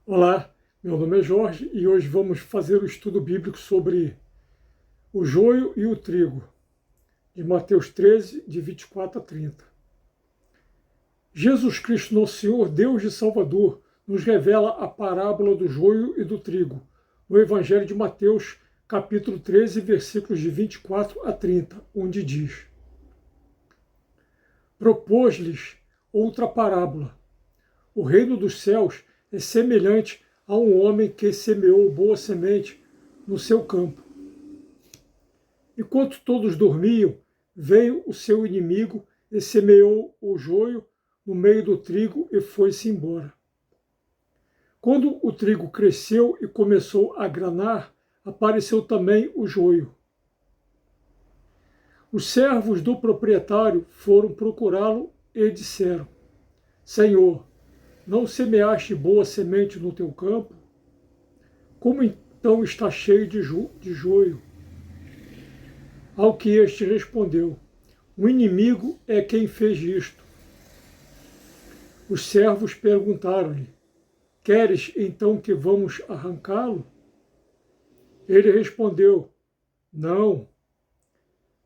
Olá, meu nome é Jorge e hoje vamos fazer o estudo bíblico sobre o joio e o trigo, de Mateus 13, de 24 a 30. Jesus Cristo, nosso Senhor, Deus e Salvador, nos revela a parábola do joio e do trigo, no Evangelho de Mateus, capítulo 13, versículos de 24 a 30, onde diz: Propôs-lhes outra parábola. O reino dos céus é semelhante a um homem que semeou boa semente no seu campo. Enquanto todos dormiam, veio o seu inimigo e semeou o joio no meio do trigo e foi-se embora. Quando o trigo cresceu e começou a granar, apareceu também o joio. Os servos do proprietário foram procurá-lo e disseram: Senhor, não semeaste boa semente no teu campo? Como então está cheio de joio? Ao que este respondeu: O inimigo é quem fez isto. Os servos perguntaram-lhe: Queres então que vamos arrancá-lo? Ele respondeu: Não,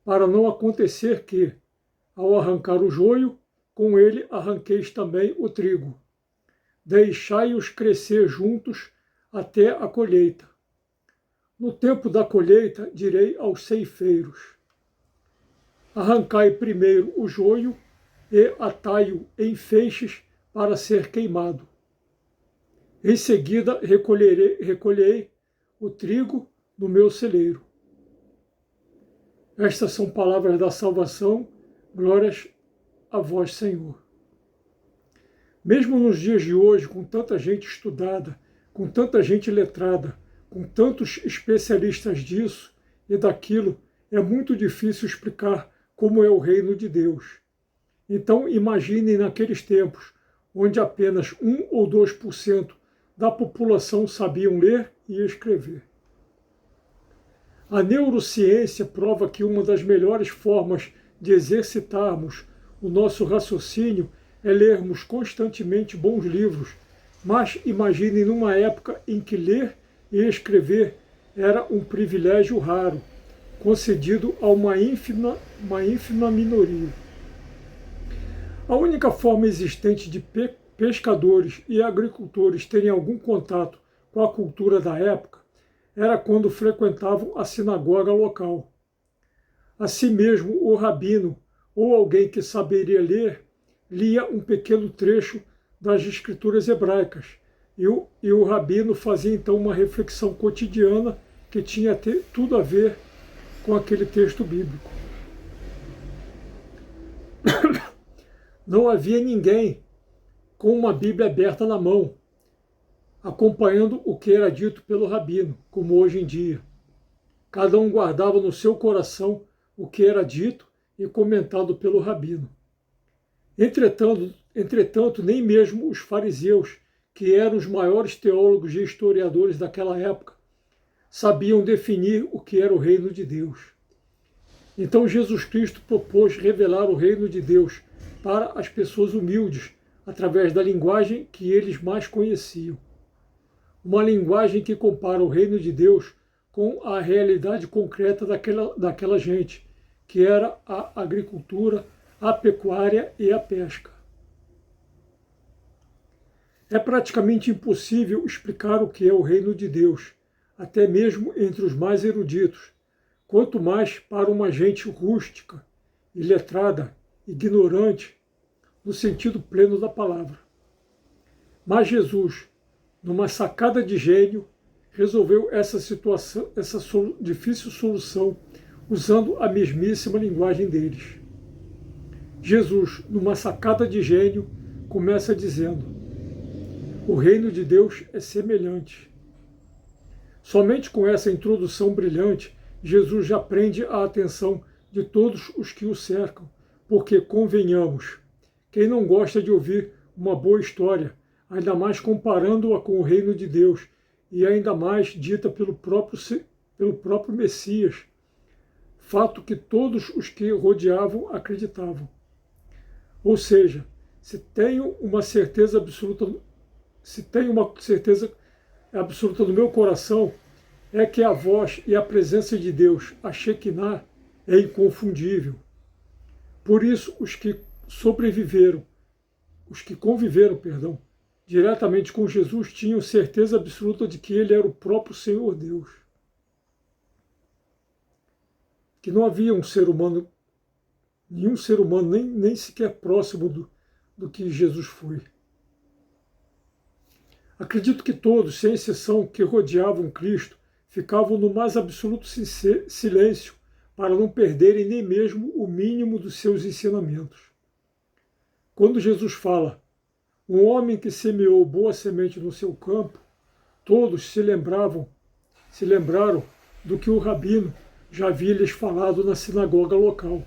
para não acontecer que, ao arrancar o joio, com ele arranqueis também o trigo. Deixai-os crescer juntos até a colheita. No tempo da colheita, direi aos ceifeiros: Arrancai primeiro o joio e atai-o em feixes para ser queimado. Em seguida, recolhei o trigo no meu celeiro. Estas são palavras da salvação, glórias a vós, Senhor. Mesmo nos dias de hoje, com tanta gente estudada, com tanta gente letrada, com tantos especialistas disso e daquilo, é muito difícil explicar como é o reino de Deus. Então, imaginem naqueles tempos, onde apenas 1 ou 2% da população sabiam ler e escrever. A neurociência prova que uma das melhores formas de exercitarmos o nosso raciocínio é lermos constantemente bons livros, mas imaginem numa época em que ler e escrever era um privilégio raro, concedido a uma ínfima minoria. A única forma existente de pescadores e agricultores terem algum contato com a cultura da época era quando frequentavam a sinagoga local. Assim mesmo, o rabino, ou alguém que saberia ler, lia um pequeno trecho das escrituras hebraicas, e o rabino fazia então uma reflexão cotidiana que tinha tudo a ver com aquele texto bíblico. Não havia ninguém com uma Bíblia aberta na mão, acompanhando o que era dito pelo rabino, como hoje em dia. Cada um guardava no seu coração o que era dito e comentado pelo rabino. Entretanto, nem mesmo os fariseus, que eram os maiores teólogos e historiadores daquela época, sabiam definir o que era o reino de Deus. Então Jesus Cristo propôs revelar o reino de Deus para as pessoas humildes, através da linguagem que eles mais conheciam. Uma linguagem que compara o reino de Deus com a realidade concreta daquela gente, que era a agricultura, a pecuária e a pesca. É praticamente impossível explicar o que é o reino de Deus, até mesmo entre os mais eruditos, quanto mais para uma gente rústica, iletrada, ignorante, no sentido pleno da palavra. Mas Jesus, numa sacada de gênio, resolveu essa situação, essa difícil solução, usando a mesmíssima linguagem deles. Jesus, numa sacada de gênio, começa dizendo: o reino de Deus é semelhante. Somente com essa introdução brilhante, Jesus já prende a atenção de todos os que o cercam, porque, convenhamos, quem não gosta de ouvir uma boa história, ainda mais comparando-a com o reino de Deus, e ainda mais dita pelo próprio Messias, fato que todos os que rodeavam acreditavam. Ou seja, se tenho uma certeza absoluta se tem uma certeza absoluta no meu coração, é que a voz e a presença de Deus, a Shekinah, é inconfundível. Por isso, os que conviveram, diretamente com Jesus, tinham certeza absoluta de que ele era o próprio Senhor Deus. Que não havia um ser humano, nenhum ser humano, nem sequer próximo do que Jesus foi. Acredito que todos, sem exceção, que rodeavam Cristo, ficavam no mais absoluto silêncio para não perderem nem mesmo o mínimo dos seus ensinamentos. Quando Jesus fala, um homem que semeou boa semente no seu campo, todos se lembraram do que o rabino já havia lhes falado na sinagoga local,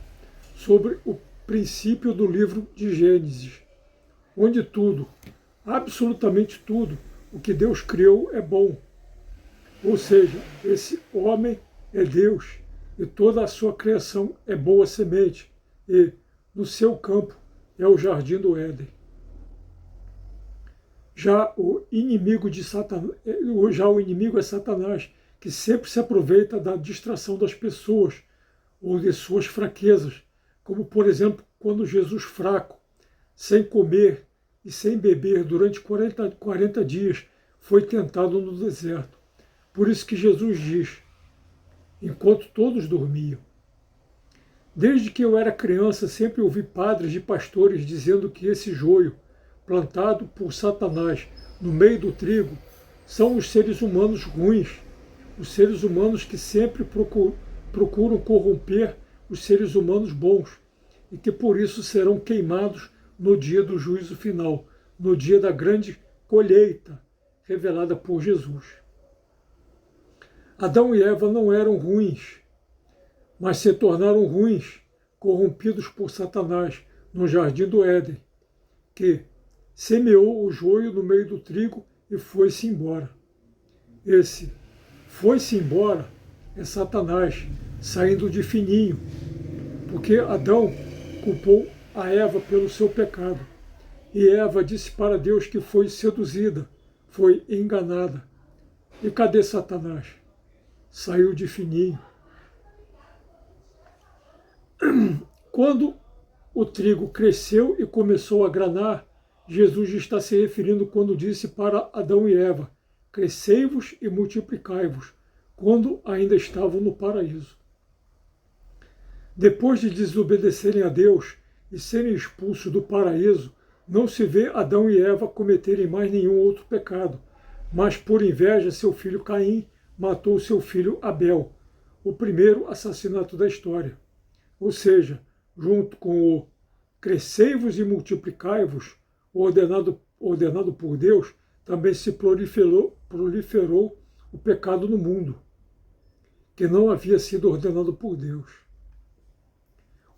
sobre o princípio do livro de Gênesis, onde tudo, absolutamente tudo, o que Deus criou é bom. Ou seja, esse homem é Deus e toda a sua criação é boa semente e, no seu campo, é o jardim do Éden. Já o inimigo é Satanás, que sempre se aproveita da distração das pessoas ou de suas fraquezas, como, por exemplo, quando Jesus fraco, sem comer e sem beber durante 40 dias, foi tentado no deserto. Por isso que Jesus diz, enquanto todos dormiam. Desde que eu era criança, sempre ouvi padres e pastores dizendo que esse joio, plantado por Satanás no meio do trigo, são os seres humanos ruins, os seres humanos que sempre procuram corromper os seres humanos bons e que por isso serão queimados no dia do juízo final, no dia da grande colheita revelada por Jesus. Adão e Eva não eram ruins, mas se tornaram ruins, corrompidos por Satanás no jardim do Éden, que semeou o joio no meio do trigo e foi-se embora. Esse foi-se embora é Satanás saindo de fininho, porque Adão culpou a Eva pelo seu pecado. E Eva disse para Deus que foi seduzida, foi enganada. E cadê Satanás? Saiu de fininho. Quando o trigo cresceu e começou a granar, Jesus está se referindo quando disse para Adão e Eva, crescei-vos e multiplicai-vos, quando ainda estavam no paraíso. Depois de desobedecerem a Deus e serem expulsos do paraíso, não se vê Adão e Eva cometerem mais nenhum outro pecado, mas por inveja seu filho Caim matou seu filho Abel, o primeiro assassinato da história. Ou seja, junto com o crescei-vos e multiplicai-vos, ordenado por Deus, também se proliferou o pecado no mundo, que não havia sido ordenado por Deus.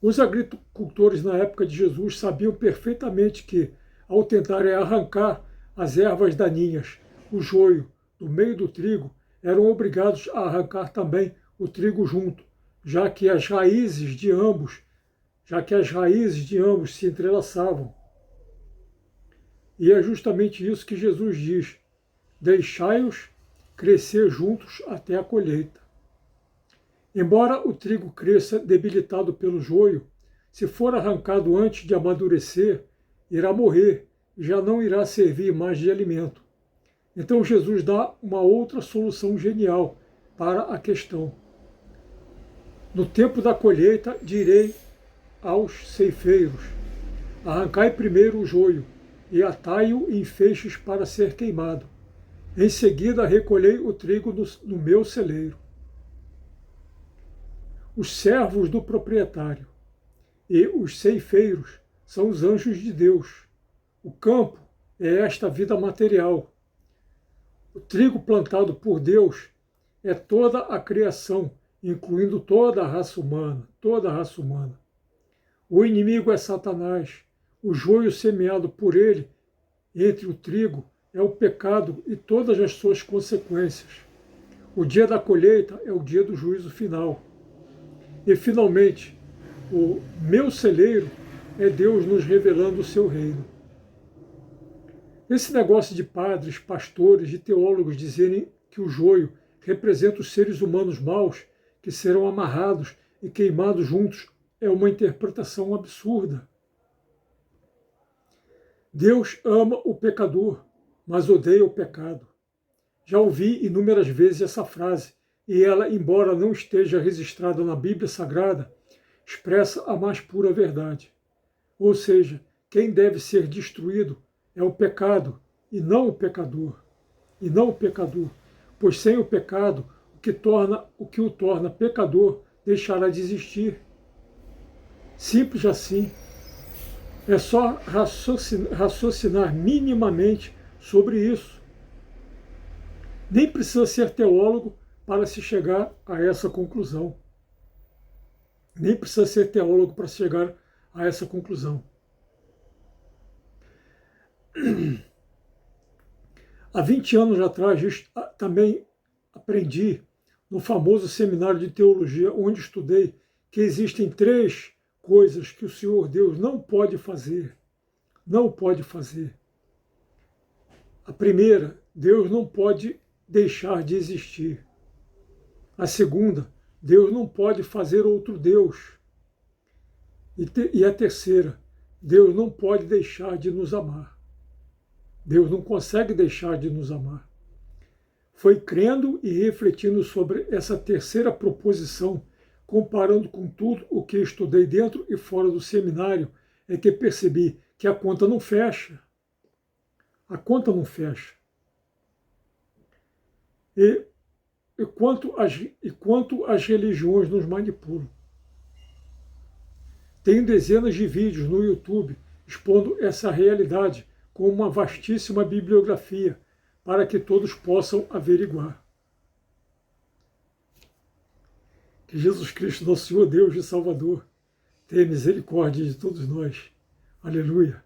Os agricultores na época de Jesus sabiam perfeitamente que, ao tentarem arrancar as ervas daninhas, o joio, do meio do trigo, eram obrigados a arrancar também o trigo junto, já que as raízes de ambos se entrelaçavam. E é justamente isso que Jesus diz, deixai-os crescer juntos até a colheita. Embora o trigo cresça debilitado pelo joio, se for arrancado antes de amadurecer, irá morrer e já não irá servir mais de alimento. Então Jesus dá uma outra solução genial para a questão. No tempo da colheita, direi aos ceifeiros, arrancai primeiro o joio e atai-o em feixes para ser queimado. Em seguida, recolhei o trigo no meu celeiro. Os servos do proprietário e os ceifeiros são os anjos de Deus. O campo é esta vida material. O trigo plantado por Deus é toda a criação, incluindo toda a raça humana, O inimigo é Satanás. O joio semeado por ele entre o trigo é o pecado e todas as suas consequências. O dia da colheita é o dia do juízo final. E, finalmente, o meu celeiro é Deus nos revelando o seu reino. Esse negócio de padres, pastores e teólogos dizerem que o joio representa os seres humanos maus que serão amarrados e queimados juntos é uma interpretação absurda. Deus ama o pecador, mas odeia o pecado. Já ouvi inúmeras vezes essa frase, e ela, embora não esteja registrada na Bíblia Sagrada, expressa a mais pura verdade. Ou seja, quem deve ser destruído é o pecado, e não o pecador. E não o pecador, pois sem o pecado, o que o torna pecador deixará de existir. Simples assim. É só raciocinar minimamente sobre isso. Nem precisa ser teólogo para se chegar a essa conclusão. Nem precisa ser teólogo para chegar a essa conclusão. Há 20 anos atrás, também aprendi no famoso seminário de teologia, onde estudei, que existem 3 coisas que o Senhor Deus não pode fazer. Não pode fazer. A primeira, Deus não pode deixar de existir. A segunda, Deus não pode fazer outro Deus. E a terceira, Deus não pode deixar de nos amar. Deus não consegue deixar de nos amar. Foi crendo e refletindo sobre essa terceira proposição, comparando com tudo o que estudei dentro e fora do seminário, é que percebi que a conta não fecha. A conta não fecha. E quanto as religiões nos manipulam. Tenho dezenas de vídeos no YouTube expondo essa realidade com uma vastíssima bibliografia para que todos possam averiguar. Que Jesus Cristo, nosso Senhor Deus e Salvador, tenha misericórdia de todos nós. Aleluia.